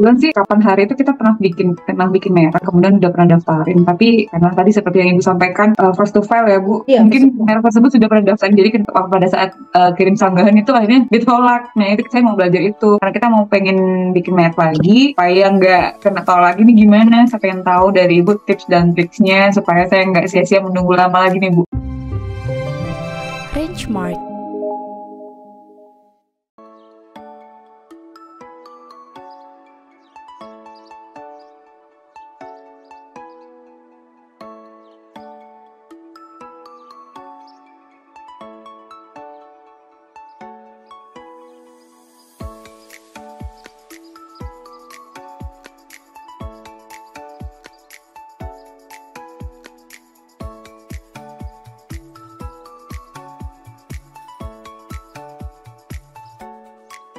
Kebetulan sih kapan hari itu kita pernah bikin merek, kemudian udah pernah daftarin. Tapi karena tadi seperti yang Ibu sampaikan, first to file ya Bu, Iya, mungkin merek tersebut sudah pernah daftarin. Jadi pada saat kirim sanggahan itu akhirnya ditolak. Nah itu saya mau belajar itu, karena kita mau pengen bikin merek lagi, supaya nggak kena tolak lagi nih gimana. Saya pengen tahu dari Ibu tips dan triksnya supaya saya nggak sia-sia menunggu lama lagi nih Bu. Benchmark.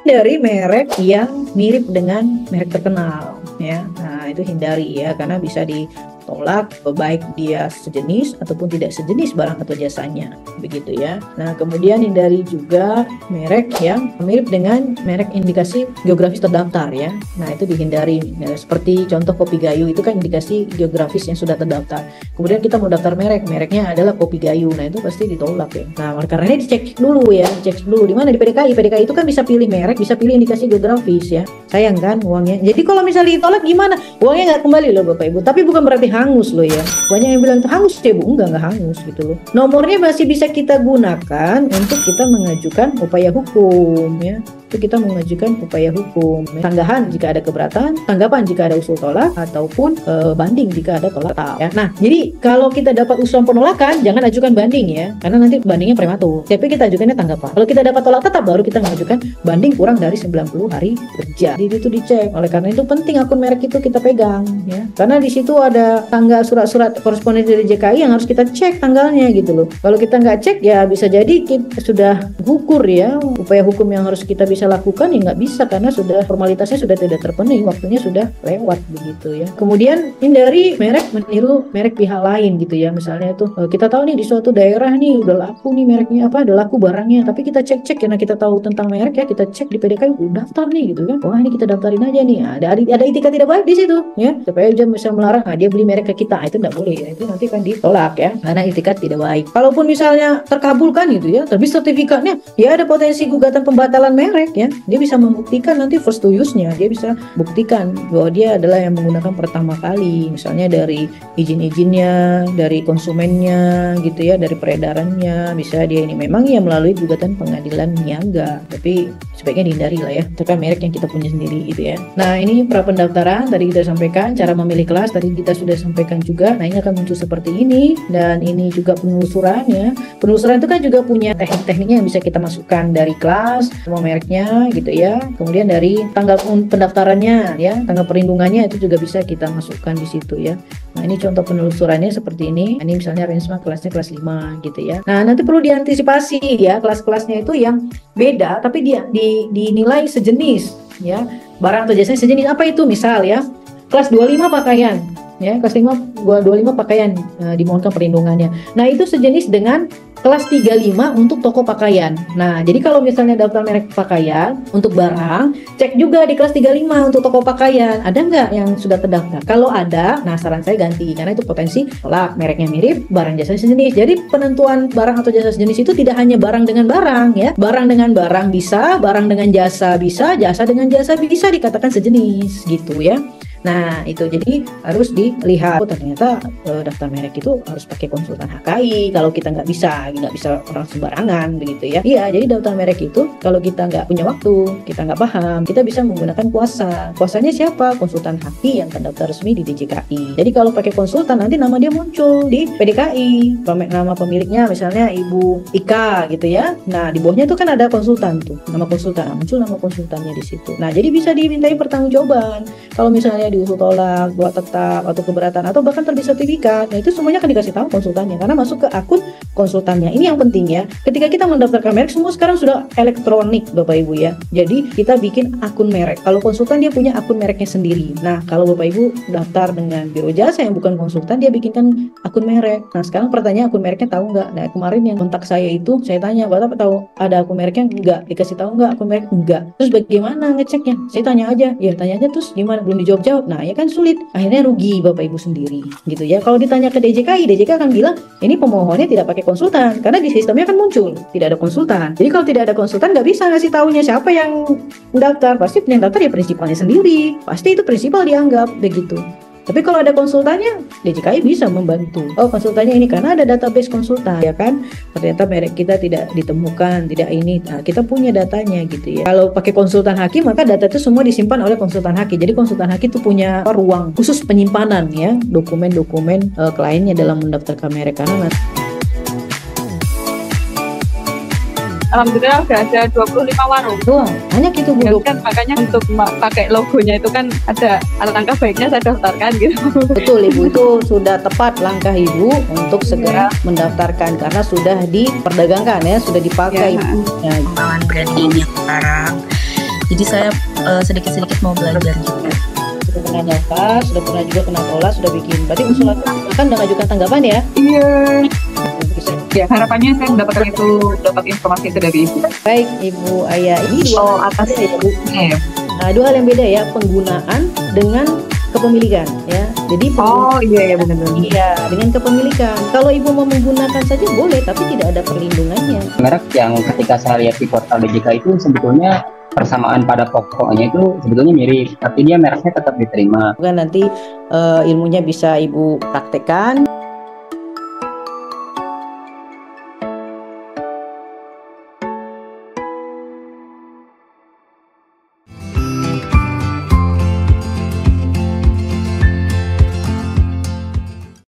Dari merek yang mirip dengan merek terkenal ya. Nah, itu hindari ya, karena bisa ditolak baik dia sejenis ataupun tidak sejenis barang atau jasanya, begitu ya. Nah, kemudian hindari juga merek yang mirip dengan merek indikasi geografis terdaftar ya. Nah, itu dihindari ya, seperti contoh kopi gayo itu kan indikasi geografis yang sudah terdaftar. Kemudian kita mau daftar mereknya adalah kopi gayo. Nah, itu pasti ditolak ya. Nah, karena ini dicek dulu ya, dicek dulu di mana di PDKI. PDKI itu kan bisa pilih merek, bisa pilih indikasi geografis ya. Sayang kan uangnya. Jadi kalau misalnya ditolak gimana? Uangnya nggak kembali loh Bapak Ibu. Tapi bukan berarti hangus loh ya. Banyak yang bilang tuh hangus ya Bu, enggak hangus gitu loh. Nomornya masih bisa kita gunakan untuk kita mengajukan upaya hukum ya. Itu kita mengajukan upaya hukum. Tanggahan jika ada keberatan, tanggapan jika ada usul tolak, ataupun banding jika ada tolak tetap ya. Nah, jadi kalau kita dapat usulan penolakan, jangan ajukan banding ya, karena nanti bandingnya prematur. Tapi kita ajukannya tanggapan. Kalau kita dapat tolak tetap, baru kita mengajukan banding kurang dari 90 hari kerja. Jadi itu dicek. Oleh karena itu penting akun merek itu kita pegang ya. Karena di situ ada tanggal surat-surat korespondensi dari JKI yang harus kita cek tanggalnya gitu loh. Kalau kita nggak cek ya bisa jadi kita sudah gugur ya. Upaya hukum yang harus kita bisa lakukan ya nggak bisa, karena sudah formalitasnya sudah tidak terpenuhi, waktunya sudah lewat begitu ya. Kemudian hindari merek meniru merek pihak lain gitu ya. Misalnya itu kita tahu nih di suatu daerah nih udah laku nih mereknya apa, udah laku barangnya, tapi kita cek karena kita tahu tentang merek ya, kita cek di PDKI udah daftar nih gitu kan. Wah, ini kita daftarin aja nih. Ada etika tidak baik di situ ya, supaya dia bisa melarang dia beli merek ke kita. Itu nggak boleh ya, itu nanti kan ditolak ya, karena etika tidak baik. Kalaupun misalnya terkabulkan gitu ya, terbit sertifikatnya, ya ada potensi gugatan pembatalan merek ya. Dia bisa membuktikan nanti first to use-nya, dia bisa buktikan bahwa dia adalah yang menggunakan pertama kali, misalnya dari izin-izinnya, dari konsumennya gitu ya, dari peredarannya, bisa dia ini memang ya melalui gugatan pengadilan niaga. Tapi sebaiknya dihindari lah ya, itu kan merek yang kita punya sendiri gitu ya. Nah, ini pra pendaftaran tadi kita sampaikan, cara memilih kelas tadi kita sudah sampaikan juga. Nah, ini akan muncul seperti ini, dan ini juga penelusuran ya. Penelusuran itu kan juga punya teknik-tekniknya yang bisa kita masukkan dari kelas, semua mereknya gitu ya. Kemudian dari tanggal pendaftarannya ya, tanggal perlindungannya itu juga bisa kita masukkan di situ ya. Nah, ini contoh penelusurannya seperti ini. Ini misalnya range kelasnya kelas 5 gitu ya. Nah, nanti perlu diantisipasi ya, kelas-kelasnya itu yang beda tapi dia dinilai sejenis ya. Barang atau jasanya sejenis. Apa itu? Misal ya, kelas 25 pakaian ya, kelas 25 pakaian dimohonkan perlindungannya. Nah, itu sejenis dengan kelas 35 untuk toko pakaian. Nah, jadi kalau misalnya daftar merek pakaian untuk barang, cek juga di kelas 35 untuk toko pakaian. Ada nggak yang sudah terdaftar? Kalau ada, nah saran saya ganti, karena itu potensi tolak, mereknya mirip, barang jasa sejenis. Jadi penentuan barang atau jasa sejenis itu tidak hanya barang dengan barang ya. Barang dengan barang bisa, barang dengan jasa bisa, jasa dengan jasa bisa dikatakan sejenis gitu ya. Nah, itu jadi harus dilihat. Oh, ternyata daftar merek itu harus pakai konsultan HKI. Kalau kita nggak bisa orang sembarangan begitu ya. Iya, jadi daftar merek itu kalau kita nggak punya waktu, kita nggak paham, kita bisa menggunakan kuasa. Kuasanya siapa? Konsultan HKI yang terdaftar resmi di DJKI. Jadi kalau pakai konsultan nanti nama dia muncul di PDKI. Nama pemiliknya misalnya Ibu Ika gitu ya. Nah, di bawahnya itu kan ada konsultan tuh, nama konsultan. Muncul nama konsultannya di situ. Nah, jadi bisa dimintai pertanggungjawaban. kalau misalnya diusul tolak, buat tetap atau keberatan atau bahkan terbit sertifikat, nah itu semuanya akan dikasih tahu konsultannya karena masuk ke akun konsultannya. Ini yang penting ya. Ketika kita mendaftarkan merek, semua sekarang sudah elektronik Bapak Ibu ya. Jadi kita bikin akun merek. Kalau konsultan dia punya akun mereknya sendiri. Nah kalau Bapak Ibu daftar dengan biro jasa yang bukan konsultan, dia bikinkan akun merek. Nah sekarang pertanyaan, akun mereknya tahu nggak? Nah kemarin yang kontak saya itu, saya tanya, Bapak tahu ada akun mereknya? Enggak. Dikasih tahu nggak akun merek? Enggak. Terus bagaimana ngeceknya? Saya tanya aja. Ya tanya aja terus gimana? Belum dijawab-jawab. Nah ya kan sulit. Akhirnya rugi Bapak Ibu sendiri gitu ya. Kalau ditanya ke DJKI, DJKI akan bilang ini pemohonnya tidak pakai konsultan karena di sistemnya kan muncul tidak ada konsultan. Jadi kalau tidak ada konsultan nggak bisa ngasih taunya siapa yang mendaftar. Pasti yang daftar ya prinsipalnya sendiri. Pasti itu prinsipal dianggap begitu. Tapi kalau ada konsultannya, DJKI bisa membantu. Oh konsultannya ini karena ada database konsultan, ya kan? Ternyata merek kita tidak ditemukan, tidak ini. Nah, kita punya datanya gitu ya. Kalau pakai konsultan hakim, maka data itu semua disimpan oleh konsultan hakim. Jadi konsultan hakim itu punya ruang khusus penyimpanan ya, dokumen-dokumen kliennya dalam mendaftarkan merek karena Alhamdulillah udah ada 25 warung. Wah, banyak itu Bu. Kan makanya untuk pakai logonya itu kan ada alangkah baiknya saya daftarkan gitu. Betul Ibu, itu sudah tepat langkah Ibu untuk segera mendaftarkan karena sudah diperdagangkan ya, sudah dipakai. Ya, pengembangan brand name yang sekarang. Jadi saya sedikit-sedikit mau belajar juga. Sudah pernah daftar, sudah pernah juga kena tolak, sudah bikin. Berarti usulan kan udah ngajukan tanggapan ya? Iya. Ya harapannya saya dapat informasi itu dari Ibu. Baik Ibu Aya, ini dua atas ya Bu. ya. Nah, dua hal yang beda ya, penggunaan dengan kepemilikan ya. Jadi iya benar-benar. Iya, dengan kepemilikan. Kalau Ibu mau menggunakan saja boleh, tapi tidak ada perlindungannya. Merek yang ketika saya lihat di portal DJK itu sebetulnya persamaan pada pokoknya itu sebetulnya mirip, tapi dia mereknya tetap diterima. Bukan nanti ilmunya bisa Ibu praktekkan.